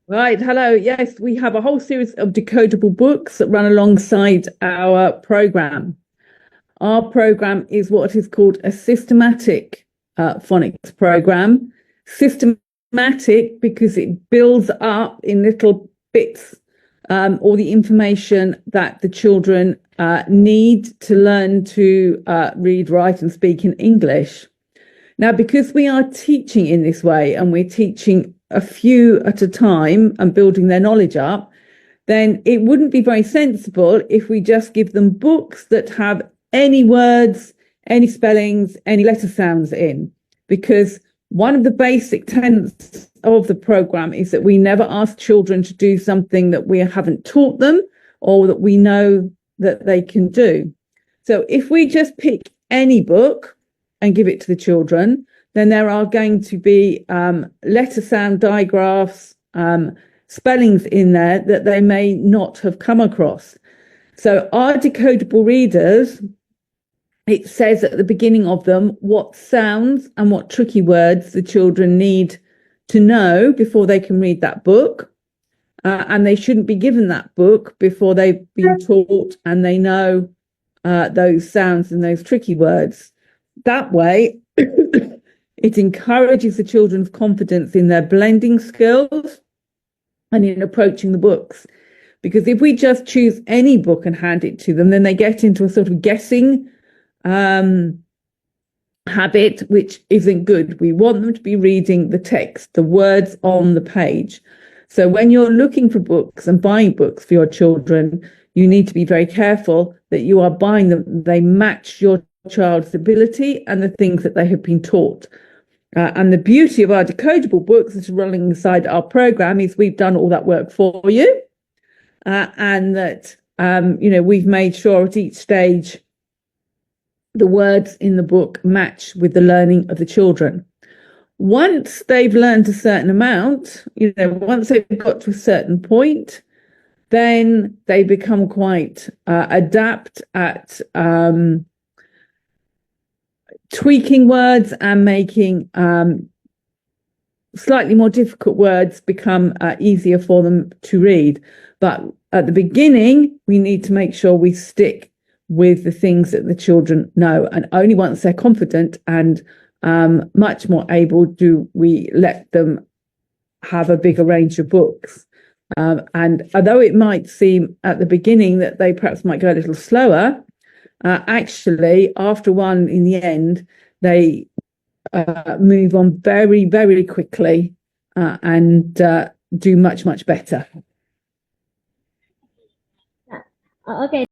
Right, hello. Yes, we have a whole series of decodable books that run alongside our program. Our program is what is called a systematic phonics program. Systematic because it builds up in little bits all the information that the children need to learn to read, write, and speak in English. Now, because we are teaching in this way and we're teaching a few at a time and building their knowledge up, then it wouldn't be very sensible if we just give them books that have any words, any spellings, any letter sounds in. Because one of the basic tenets of the program is that we never ask children to do something that we haven't taught them or that we know that they can do. So if we just pick any book and give it to the children, then there are going to be letter sound digraphs, spellings in there that they may not have come across. So our decodable readers, it says at the beginning of them what sounds and what tricky words the children need to know before they can read that book. And they shouldn't be given that book before they've been taught and they know those sounds and those tricky words. That way, it encourages the children's confidence in their blending skills and in approaching the books. Because if we just choose any book and hand it to them, then they get into a sort of guessing habit, which isn't good. We want them to be reading the text, the words on the page. So when you're looking for books and buying books for your children, you need to be very careful that you are buying them. They match your child's ability and the things that they have been taught. And the beauty of our decodable books that are running inside our program is we've done all that work for you, and that we've made sure at each stage the words in the book match with the learning of the children. Once they've learned a certain amount, once they've got to a certain point, then they become quite adept at tweaking words and making slightly more difficult words become easier for them to read. But at the beginning, we need to make sure we stick with the things that the children know. And only once they're confident and much more able do we let them have a bigger range of books. And although it might seem at the beginning that they perhaps might go a little slower, actually, after one, in the end, they move on very, very quickly and do much, much better. Ok.